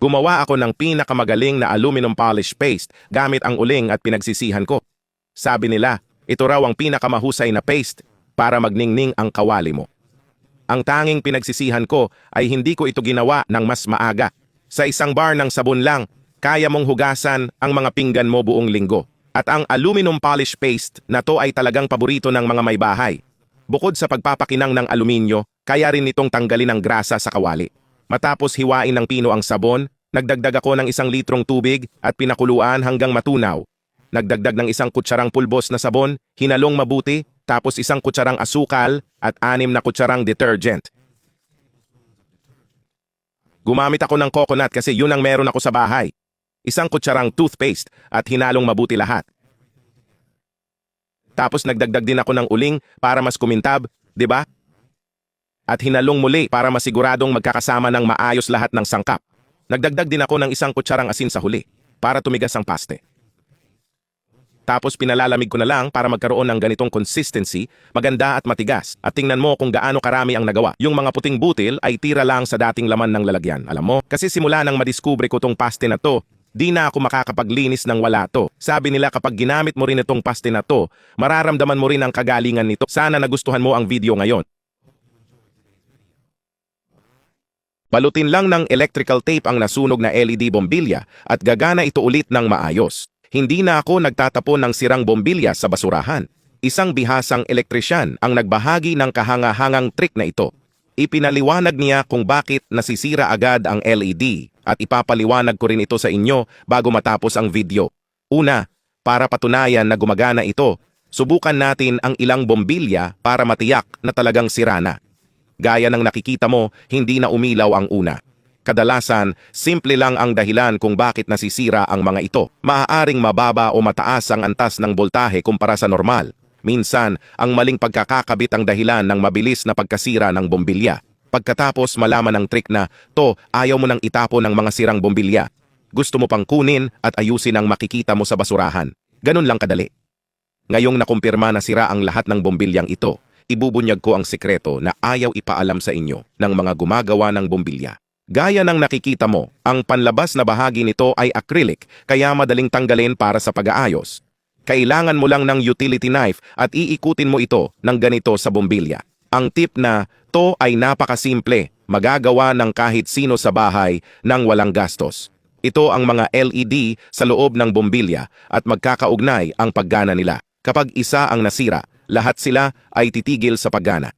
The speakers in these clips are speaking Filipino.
Gumawa ako ng pinakamagaling na aluminum polish paste gamit ang uling at pinagsisihan ko. Sabi nila, ito raw ang pinakamahusay na paste para magningning ang kawali mo. Ang tanging pinagsisihan ko ay hindi ko ito ginawa ng mas maaga. Sa isang bar ng sabon lang, kaya mong hugasan ang mga pinggan mo buong linggo. At ang aluminum polish paste na to ay talagang paborito ng mga may bahay. Bukod sa pagpapakinang ng aluminyo, kaya rin itong tanggalin ang grasa sa kawali. Matapos hiwain ng pino ang sabon, nagdagdag ako ng 1 litrong tubig at pinakuluan hanggang matunaw. Nagdagdag ng 1 kutsarang pulbos na sabon, hinalong mabuti, tapos 1 kutsarang asukal at 6 na kutsarang detergent. Gumamit ako ng coconut kasi yun ang meron ako sa bahay. 1 kutsarang toothpaste at hinalong mabuti lahat. Tapos nagdagdag din ako ng uling para mas kumintab, di ba? At hinalong muli para masiguradong magkakasama ng maayos lahat ng sangkap. Nagdagdag din ako ng 1 kutsarang asin sa huli para tumigas ang paste. Tapos pinalalamig ko na lang para magkaroon ng ganitong consistency, maganda at matigas. At tingnan mo kung gaano karami ang nagawa. Yung mga puting butil ay tira lang sa dating laman ng lalagyan. Alam mo, kasi simula nang madiskubre ko tong paste na to, di na ako makakapaglinis ng wala to. Sabi nila kapag ginamit mo rin itong paste na to, mararamdaman mo rin ang kagalingan nito. Sana nagustuhan mo ang video ngayon. Balutin lang ng electrical tape ang nasunog na LED bombilya at gagana ito ulit ng maayos. Hindi na ako nagtatapon ng sirang bombilya sa basurahan. Isang bihasang elektrisyan ang nagbahagi ng kahanga-hangang trick na ito. Ipinaliwanag niya kung bakit nasisira agad ang LED at ipapaliwanag ko rin ito sa inyo bago matapos ang video. Una, para patunayan na gumagana ito, subukan natin ang ilang bombilya para matiyak na talagang sira na. Gaya ng nakikita mo, hindi na umilaw ang una. Kadalasan, simple lang ang dahilan kung bakit nasisira ang mga ito. Maaaring mababa o mataas ang antas ng boltahe kumpara sa normal. Minsan, ang maling pagkakakabit ang dahilan ng mabilis na pagkasira ng bombilya. Pagkatapos malaman ng trick na, to, ayaw mo nang itapon ng mga sirang bombilya. Gusto mo pang kunin at ayusin ang makikita mo sa basurahan. Ganun lang kadali. Ngayong nakumpirma na sira ang lahat ng bombilyang ito, ibubunyag ko ang sikreto na ayaw ipaalam sa inyo ng mga gumagawa ng bombilya. Gaya ng nakikita mo, ang panlabas na bahagi nito ay acrylic, kaya madaling tanggalin para sa pag-aayos. Kailangan mo lang ng utility knife at iikutin mo ito ng ganito sa bombilya. Ang tip na, to ay napakasimple, magagawa ng kahit sino sa bahay nang walang gastos. Ito ang mga LED sa loob ng bombilya at magkakaugnay ang paggana nila. Kapag isa ang nasira, lahat sila ay titigil sa paggana.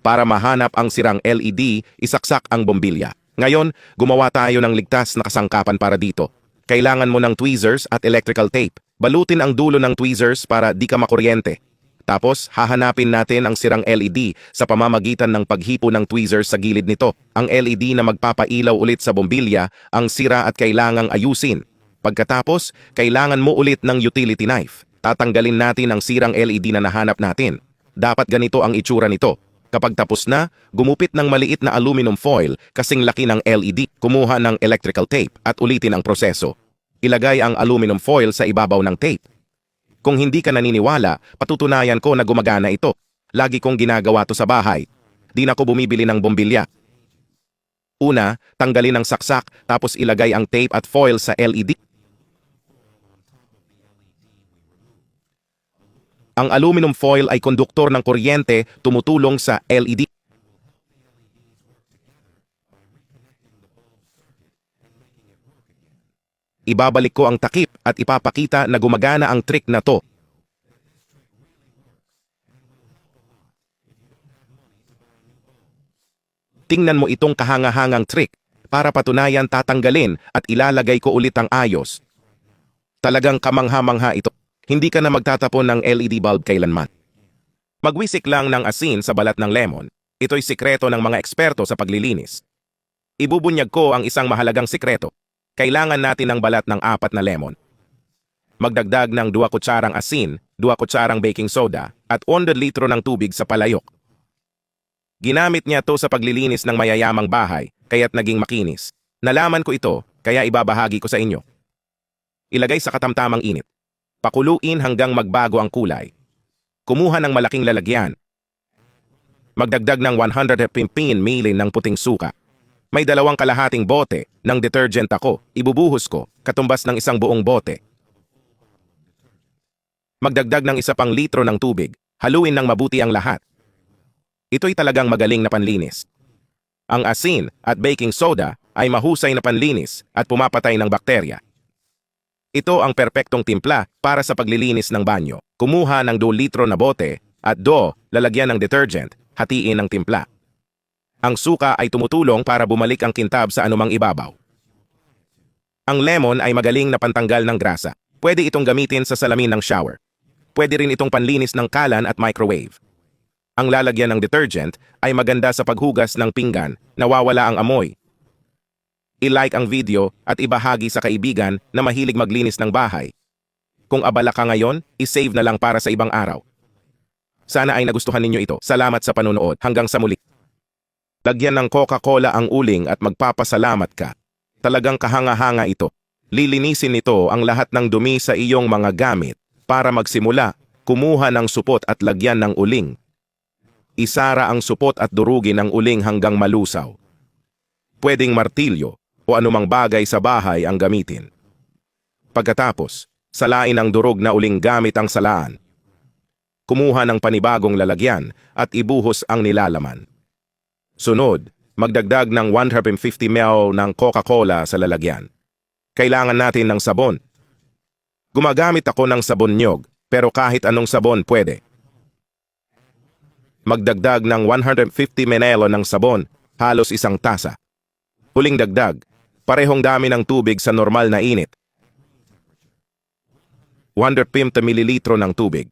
Para mahanap ang sirang LED, isaksak ang bombilya. Ngayon, gumawa tayo ng ligtas na kasangkapan para dito. Kailangan mo ng tweezers at electrical tape. Balutin ang dulo ng tweezers para di ka makuryente. Tapos, hahanapin natin ang sirang LED sa pamamagitan ng paghipo ng tweezers sa gilid nito. Ang LED na magpapailaw ulit sa bombilya ang sira at kailangang ayusin. Pagkatapos, kailangan mo ulit ng utility knife. Tatanggalin natin ang sirang LED na nahanap natin. Dapat ganito ang itsura nito. Kapag tapos na, gumupit ng maliit na aluminum foil kasing laki ng LED, kumuha ng electrical tape at ulitin ang proseso. Ilagay ang aluminum foil sa ibabaw ng tape. Kung hindi ka naniniwala, patutunayan ko na gumagana ito. Lagi kong ginagawa to sa bahay. Di na ko bumibili ng bombilya. Una, tanggalin ang saksak tapos ilagay ang tape at foil sa LED. Ang aluminum foil ay konduktor ng kuryente tumutulong sa LED. Ibabalik ko ang takip at ipapakita na gumagana ang trick na to. Tingnan mo itong kahanga-hangang trick para patunayan tatanggalin at ilalagay ko ulit ang ayos. Talagang kamangha-mangha ito. Hindi ka na magtatapon ng LED bulb kailanman. Magwisik lang ng asin sa balat ng lemon. Ito'y sikreto ng mga eksperto sa paglilinis. Ibubunyag ko ang isang mahalagang sikreto. Kailangan natin ng balat ng 4 na lemon. Magdagdag ng 2 kutsarang asin, 2 kutsarang baking soda, at 100 litro ng tubig sa palayok. Ginamit niya to sa paglilinis ng mayayamang bahay, kaya't naging makinis. Nalaman ko ito, kaya ibabahagi ko sa inyo. Ilagay sa katamtamang init. Pakuluin hanggang magbago ang kulay. Kumuha ng malaking lalagyan. Magdagdag ng 115 ml ng puting suka. May 2 kalahating bote ng detergent ako. Ibubuhos ko, katumbas ng 1 buong bote. Magdagdag ng 1 pang litro ng tubig. Haluin ng mabuti ang lahat. Ito'y talagang magaling na panlinis. Ang asin at baking soda ay mahusay na panlinis at pumapatay ng bakterya. Ito ang perpektong timpla para sa paglilinis ng banyo. Kumuha ng 2 litro na bote at lalagyan ng detergent, hatiin ng timpla. Ang suka ay tumutulong para bumalik ang kintab sa anumang ibabaw. Ang lemon ay magaling na pantanggal ng grasa. Pwede itong gamitin sa salamin ng shower. Pwede rin itong panlinis ng kalan at microwave. Ang lalagyan ng detergent ay maganda sa paghugas ng pinggan, nawawala ang amoy. I-like ang video at ibahagi sa kaibigan na mahilig maglinis ng bahay. Kung abala ka ngayon, isave na lang para sa ibang araw. Sana ay nagustuhan ninyo ito. Salamat sa panonood. Hanggang sa muli. Lagyan ng Coca-Cola ang uling at magpapasalamat ka. Talagang kahanga-hanga ito. Lilinisin nito ang lahat ng dumi sa iyong mga gamit. Para magsimula, kumuha ng supot at lagyan ng uling. Isara ang supot at durugin ang uling hanggang malusaw. Pwedeng martilyo o anumang bagay sa bahay ang gamitin. Pagkatapos, salain ang durog na uling gamit ang salaan. Kumuha ng panibagong lalagyan at ibuhos ang nilalaman. Sunod, magdagdag ng 150 ml ng Coca-Cola sa lalagyan. Kailangan natin ng sabon. Gumagamit ako ng sabon nyog, pero kahit anong sabon pwede. Magdagdag ng 150 ml ng sabon, halos 1 tasa. Huling dagdag, parehong dami ng tubig sa normal na init. 150 ml ng tubig.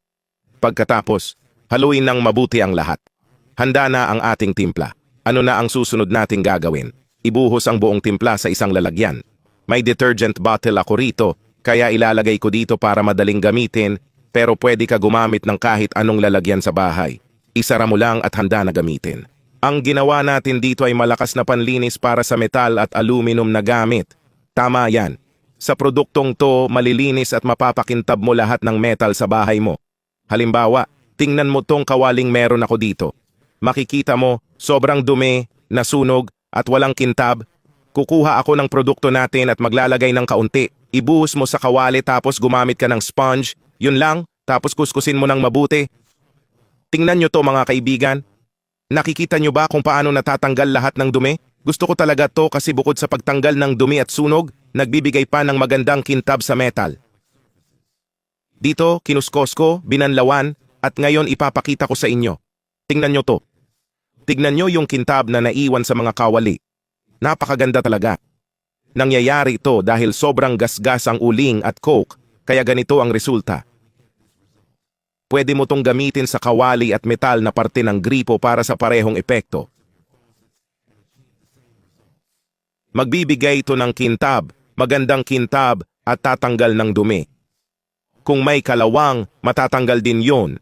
Pagkatapos, haluin ng mabuti ang lahat. Handa na ang ating timpla. Ano na ang susunod nating gagawin? Ibuhos ang buong timpla sa isang lalagyan. May detergent bottle ako rito, kaya ilalagay ko dito para madaling gamitin, pero pwede ka gumamit ng kahit anong lalagyan sa bahay. Isara mo lang at handa na gamitin. Ang ginawa natin dito ay malakas na panlinis para sa metal at aluminum na gamit. Tama yan. Sa produktong to, malilinis at mapapakintab mo lahat ng metal sa bahay mo. Halimbawa, tingnan mo tong kawaling meron ako dito. Makikita mo, sobrang dumi, nasunog, at walang kintab. Kukuha ako ng produkto natin at maglalagay ng kaunti. Ibuhos mo sa kawali tapos gumamit ka ng sponge. Yun lang, tapos kuskusin mo ng mabuti. Tingnan nyo to mga kaibigan. Nakikita nyo ba kung paano natatanggal lahat ng dumi? Gusto ko talaga to kasi bukod sa pagtanggal ng dumi at sunog, nagbibigay pa ng magandang kintab sa metal. Dito, kinuskos ko, binanlawan, at ngayon ipapakita ko sa inyo. Tingnan nyo to. Tignan nyo yung kintab na naiwan sa mga kawali. Napakaganda talaga. Nangyayari ito dahil sobrang gasgas ang uling at coke, kaya ganito ang resulta. Pwede mo tong gamitin sa kawali at metal na parte ng gripo para sa parehong epekto. Magbibigay ito ng kintab, magandang kintab at tatanggal ng dumi. Kung may kalawang, matatanggal din yon.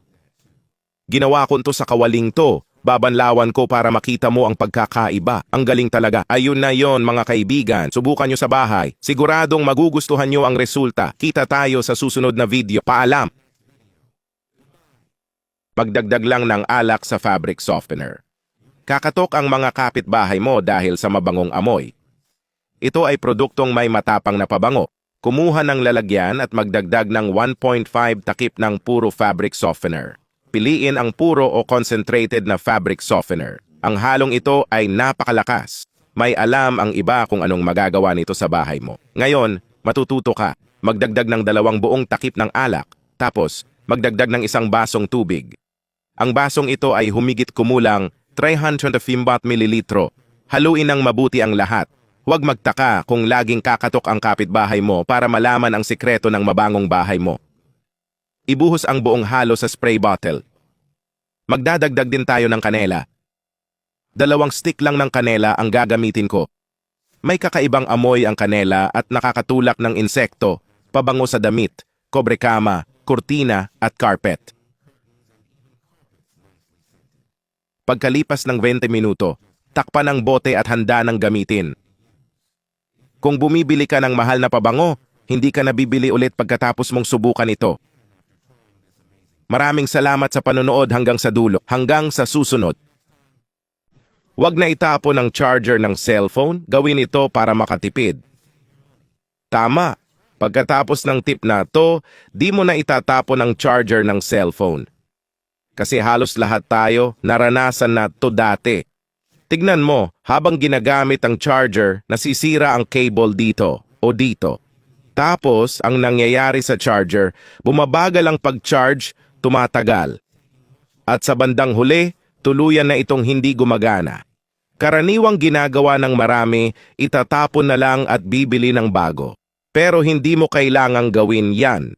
Ginawa ko ito sa kawaling to. Babanlawan ko para makita mo ang pagkakaiba. Ang galing talaga. Ayun na yon mga kaibigan. Subukan nyo sa bahay. Siguradong magugustuhan nyo ang resulta. Kita tayo sa susunod na video. Paalam! Pagdagdag lang ng alak sa fabric softener. Kakatok ang mga kapitbahay mo dahil sa mabangong amoy. Ito ay produktong may matapang na pabango. Kumuha ng lalagyan at magdagdag ng 1.5 takip ng puro fabric softener. Piliin ang puro o concentrated na fabric softener. Ang halong ito ay napakalakas. May alam ang iba kung anong magagawa nito sa bahay mo. Ngayon, matututo ka. Magdagdag ng 2 buong takip ng alak. Tapos, magdagdag ng 1 basong tubig. Ang basong ito ay humigit kumulang 350 ml. Haluin ng mabuti ang lahat. Huwag magtaka kung laging kakatok ang kapitbahay mo para malaman ang sikreto ng mabangong bahay mo. Ibuhos ang buong halo sa spray bottle. Magdadagdag din tayo ng kanela. 2 stick lang ng kanela ang gagamitin ko. May kakaibang amoy ang kanela at nakakatulak ng insekto, pabango sa damit, kobrekama, kurtina at carpet. Pagkalipas ng 20 minuto, takpan ang bote at handa ng gamitin. Kung bumibili ka ng mahal na pabango, hindi ka nabibili ulit pagkatapos mong subukan ito. Maraming salamat sa panonood hanggang sa dulo. Hanggang sa susunod. Huwag na itapon ang charger ng cellphone, gawin ito para makatipid. Tama. Pagkatapos ng tip na to, di mo na itatapon ang charger ng cellphone. Kasi halos lahat tayo naranasan na to dati. Tignan mo, habang ginagamit ang charger, nasisira ang cable dito o dito. Tapos, ang nangyayari sa charger, bumabagal ang pag-charge, tumatagal. At sa bandang huli, tuluyan na itong hindi gumagana. Karaniwang ginagawa ng marami, itatapon na lang at bibili ng bago. Pero hindi mo kailangang gawin yan.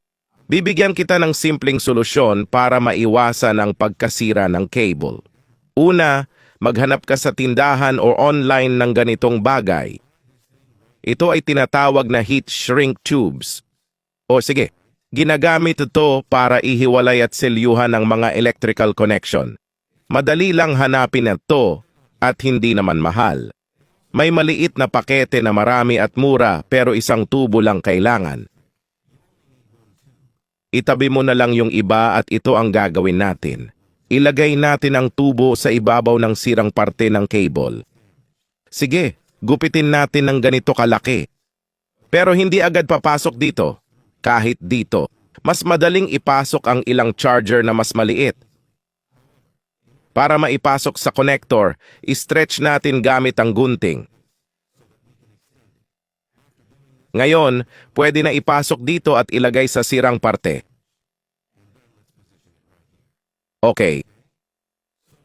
Bibigyan kita ng simpleng solusyon para maiwasan ang pagkasira ng cable. Una, maghanap ka sa tindahan o online ng ganitong bagay. Ito ay tinatawag na heat shrink tubes. O sige, ginagamit ito para ihiwalay at selyuhan ng mga electrical connection. Madali lang hanapin ito at hindi naman mahal. May maliit na pakete na marami at mura pero isang tubo lang kailangan. Itabi mo na lang yung iba at ito ang gagawin natin. Ilagay natin ang tubo sa ibabaw ng sirang parte ng cable. Sige, gupitin natin ng ganito kalaki. Pero hindi agad papasok dito. Kahit dito, mas madaling ipasok ang ilang charger na mas maliit. Para maipasok sa connector, i-stretch natin gamit ang gunting. Ngayon, pwede na ipasok dito at ilagay sa sirang parte. Okay.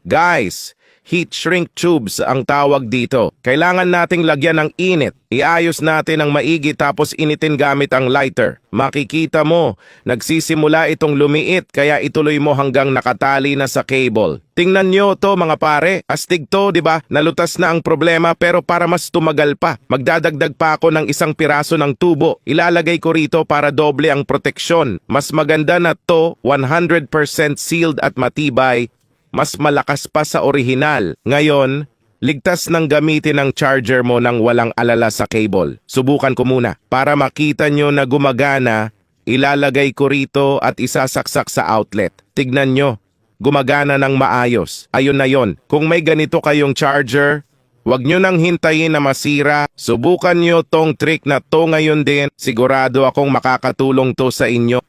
Guys, heat shrink tubes ang tawag dito. Kailangan nating lagyan ng init. Iayos natin ang maigi tapos initin gamit ang lighter. Makikita mo, nagsisimula itong lumiit kaya ituloy mo hanggang nakatali na sa cable. Tingnan nyo to mga pare, astig to, di ba? Nalutas na ang problema pero para mas tumagal pa. Magdadagdag pa ako ng isang piraso ng tubo. Ilalagay ko rito para doble ang proteksyon. Mas maganda na to, 100% sealed at matibay. Mas malakas pa sa orihinal. Ngayon, ligtas nang gamitin ang charger mo nang walang alala sa cable. Subukan ko muna. Para makita nyo na gumagana, ilalagay ko rito at isasaksak sa outlet. Tignan nyo, gumagana ng maayos. Ayun na yon. Kung may ganito kayong charger, huwag nyo nang hintayin na masira. Subukan nyo tong trick na to ngayon din. Sigurado akong makakatulong to sa inyo.